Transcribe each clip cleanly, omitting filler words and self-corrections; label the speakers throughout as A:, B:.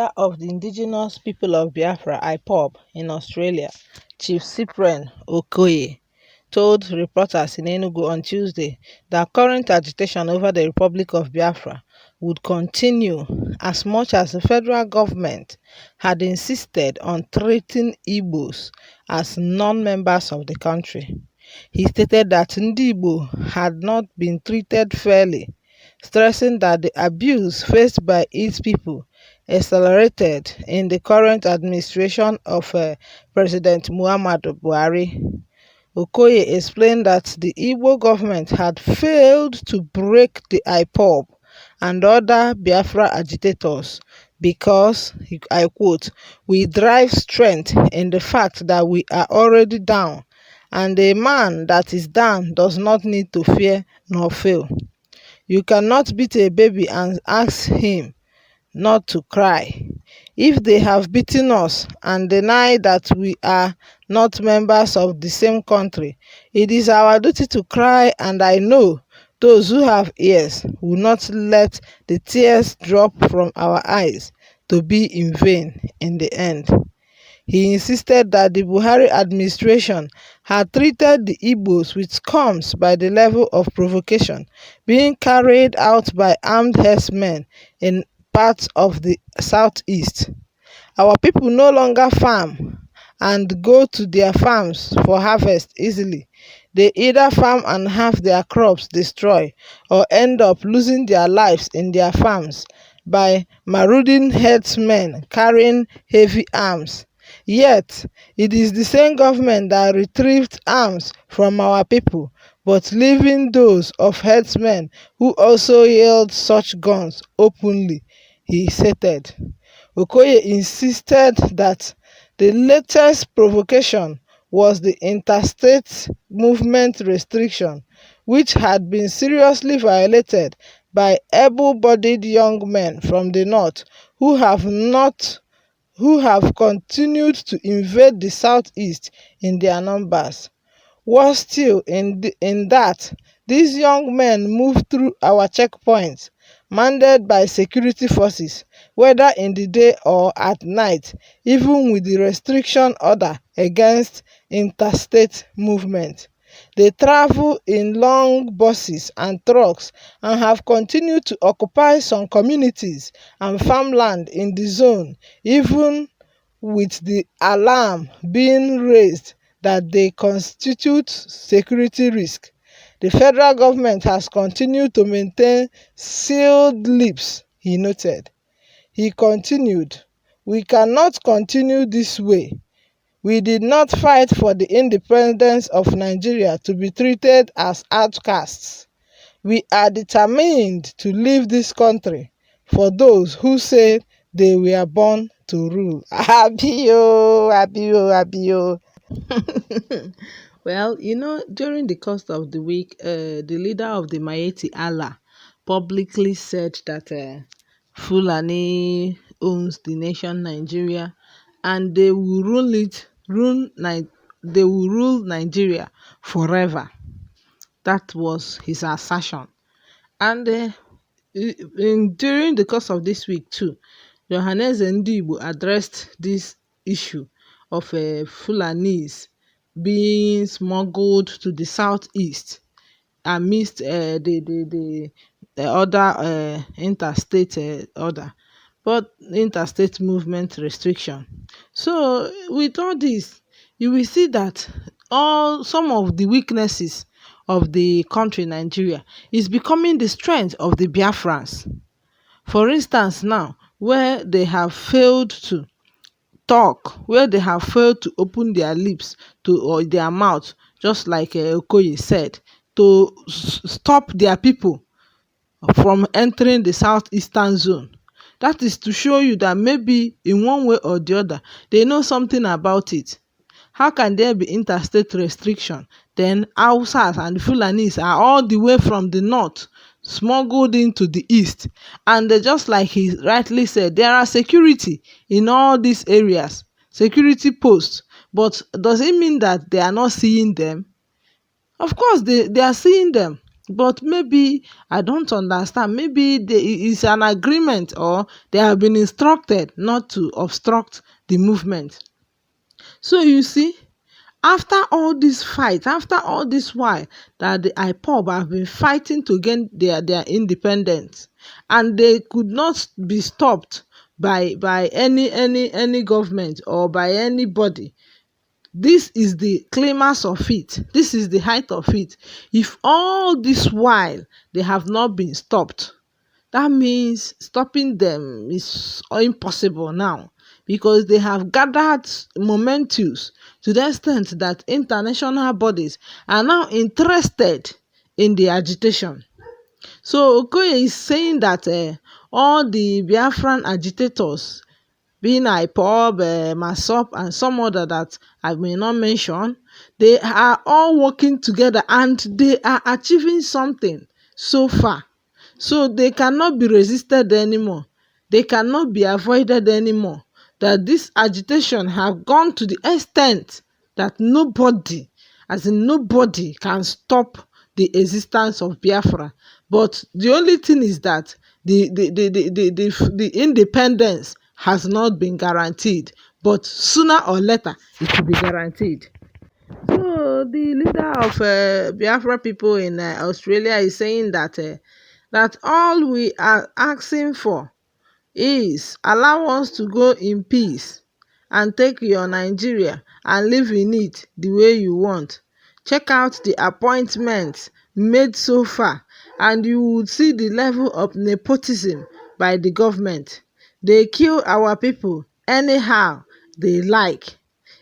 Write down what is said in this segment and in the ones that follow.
A: leader of the indigenous people of Biafra (Ipob) in Australia, Chief Cyprian Okoye, told reporters in Enugu on Tuesday that current agitation over the Republic of Biafra would continue as much as the federal government had insisted on treating Igbos as non-members of the country. He stated that Ndi Igbo had not been treated fairly, stressing that the abuse faced by its people accelerated in the current administration of President Muhammadu Buhari. Okoye explained that the Igbo government had failed to break the IPOB and other Biafra agitators because, I quote, "we drive strength in the fact that we are already down, and a man that is down does not need to fear nor fail. You cannot beat a baby and ask him not to cry. If they have beaten us and deny that we are not members of the same country, it is our duty to cry, and I know those who have ears will not let the tears drop from our eyes to be in vain in the end." He insisted that the Buhari administration had treated the Igbos with scums by the level of provocation being carried out by armed herdsmen in parts of the southeast. "Our people no longer farm and go to their farms for harvest easily. They either farm and have their crops destroyed or end up losing their lives in their farms by marauding herdsmen carrying heavy arms. Yet, it is the same government that retrieved arms from our people, but leaving those of herdsmen who also wield such guns openly," he stated. Okoye insisted that the latest provocation was the interstate movement restriction, which had been seriously violated by able-bodied young men from the north who have continued to invade the southeast in their numbers. Worse still in that these young men move through our checkpoints, manned by security forces, whether in the day or at night, even with the restriction order against interstate movement. They travel in long buses and trucks and have continued to occupy some communities and farmland in the zone, even with the alarm being raised that they constitute security risk. The federal government has continued to maintain sealed lips, he noted. He continued, "We cannot continue this way. We did not fight for the independence of Nigeria to be treated as outcasts. We are determined to leave this country for those who say they were born to rule." Abio, abio, abio. Well, during the course of the week, the leader of the Miyetti Allah publicly said that Fulani owns the nation Nigeria and they will they will rule Nigeria forever. That was his assertion. And during the course of this week too, Johannes Ndibo addressed this issue of Fulanis being smuggled to the southeast amidst the other interstate interstate movement restriction. So with all this, you will see that some of the weaknesses of the country Nigeria is becoming the strength of the Biafrans. For instance, now where they have failed to talk, where they have failed to open their lips or their mouth, just like Okoye said, to stop their people from entering the southeastern zone. That is to show you that maybe in one way or the other, they know something about it. How can there be interstate restriction? Then Hausas and Fulanis are all the way from the north, smuggled into the east. And just like he rightly said, there are security in all these areas, security posts. But does it mean that they are not seeing them? Of course, they are seeing them. but maybe I don't understand. Maybe it's an agreement, or they have been instructed not to obstruct the movement. So you see, after all this fight, after all this while that the Ipob have been fighting to gain their independence, and they could not be stopped by any government or by anybody. This is the climax of it. This is the height of it. If all this while they have not been stopped, that means stopping them is impossible now, because they have gathered momentum to the extent that international bodies are now interested in the agitation. So Okoye is saying that all the Biafran agitators, being Ipob, Masop, and some other that I may not mention, they are all working together and they are achieving something so far. So they cannot be resisted anymore. They cannot be avoided anymore. That this agitation have gone to the extent that nobody, as in nobody, can stop the existence of Biafra. But the only thing is that the independence has not been guaranteed. But sooner or later, it will be guaranteed. So the leader of Biafra people in Australia is saying that all we are asking for is allow us to go in peace and take your Nigeria and live in it the way you want. Check out the appointments made so far and you would see the level of nepotism by the government. They kill our people anyhow they like.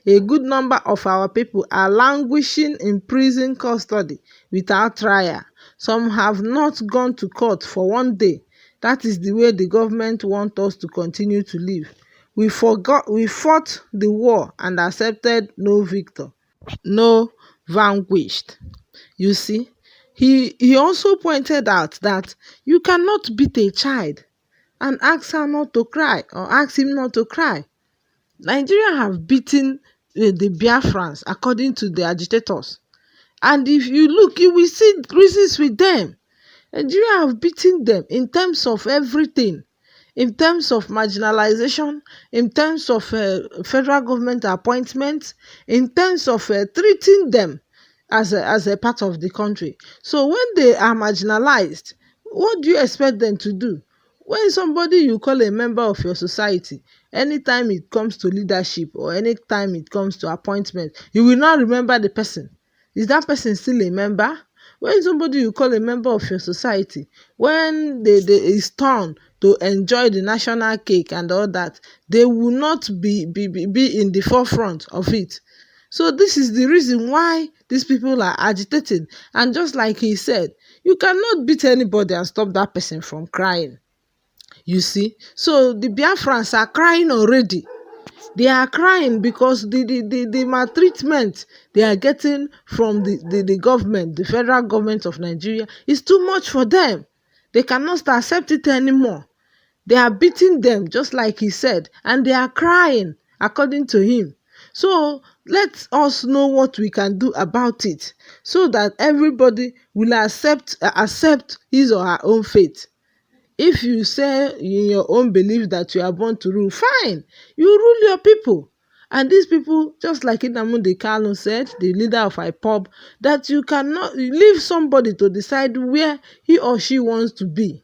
A: A good number of our people are languishing in prison custody without trial. Some have not gone to court for one day. That is the way the government want us to continue to live. We fought the war and accepted no victor, no vanquished. You see, he also pointed out that you cannot beat a child and ask her not to cry or ask him not to cry. Nigeria have beaten the Biafrans according to the agitators. And if you look, you will see reasons with them. Nigeria have beaten them in terms of everything, in terms of marginalization, in terms of federal government appointments, in terms of treating them as a part of the country. So when they are marginalized, what do you expect them to do? When somebody you call a member of your society, anytime it comes to leadership or anytime it comes to appointment, you will not remember the person. Is that person still a member? When somebody you call a member of your society, when it's turn to enjoy the national cake and all that, they will not be in the forefront of it. So this is the reason why these people are agitating. And just like he said, you cannot beat anybody and stop that person from crying. You see? So the Biafrans are crying already. They are crying because the maltreatment they are getting from the government, the federal government of Nigeria, is too much for them. They cannot accept it anymore. They are beating them, just like he said, and they are crying, according to him. So let us know what we can do about it, so that everybody will accept his or her own fate. If you say in your own belief that you are born to rule, fine, you rule your people. And these people, just like Nnamdi Kanu said, the leader of Ipob, that you cannot leave somebody to decide where he or she wants to be.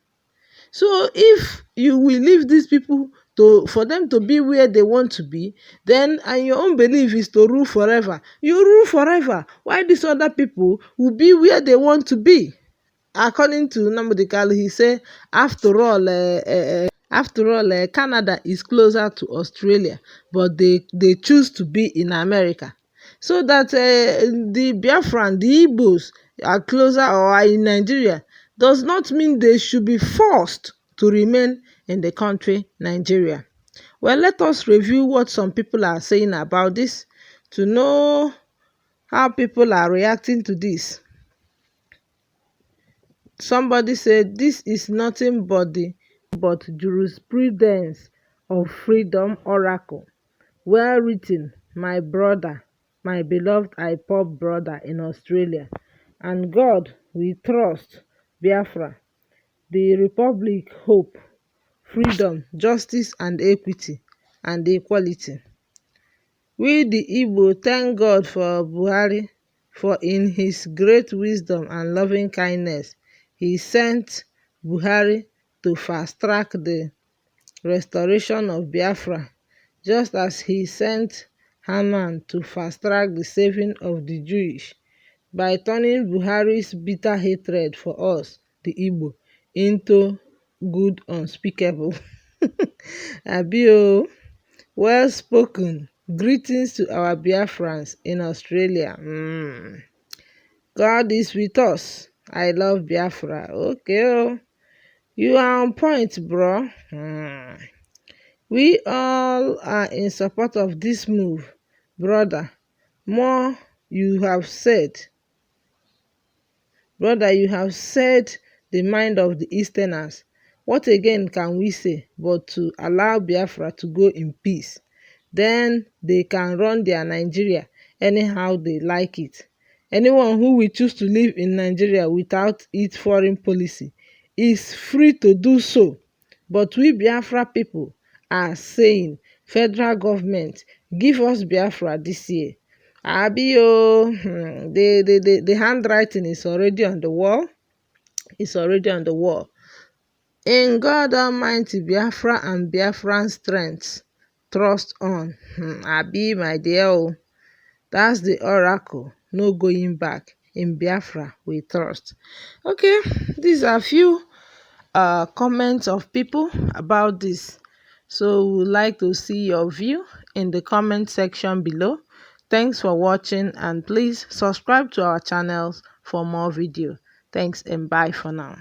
A: So if you will leave these people for them to be where they want to be, then and your own belief is to rule forever, you rule forever. Why these other people will be where they want to be? According to Nnamdi Kanu, he said, after all, Canada is closer to Australia, but they choose to be in America. So that the Biafran, the Igbos are closer or are in Nigeria does not mean they should be forced to remain in the country Nigeria. Well, let us review what some people are saying about this to know how people are reacting to this. Somebody said this is nothing but jurisprudence of freedom oracle. Well written, my brother, my beloved Ipob brother in Australia. and God we trust. Biafra, the republic hope, freedom, justice and equity and equality. We the Igbo thank God for Buhari, for in his great wisdom and loving kindness he sent Buhari to fast-track the restoration of Biafra, just as he sent Haman to fast-track the saving of the Jewish, by turning Buhari's bitter hatred for us, the Igbo, into good unspeakable. Abi o, well spoken. Greetings to our Biafrans in Australia. God is with us. I love Biafra. Okay, oh, you are on point, bro. We all are in support of this move, brother. More you have said. Brother, you have said the mind of the Easterners. What again can we say but to allow Biafra to go in peace? Then they can run their Nigeria anyhow they like it. Anyone who will choose to live in Nigeria without its foreign policy is free to do so. But we Biafra people are saying, federal government, give us Biafra this year. Abi o, the handwriting is already on the wall. It's already on the wall. In God Almighty, Biafra and Biafran strength, trust on. Abi, my dear, oh, that's the oracle. No going back. In Biafra, we trust. Okay, these are few comments of people about this. So we would like to see your view in the comment section below. Thanks for watching and please subscribe to our channels for more video. Thanks and bye for now.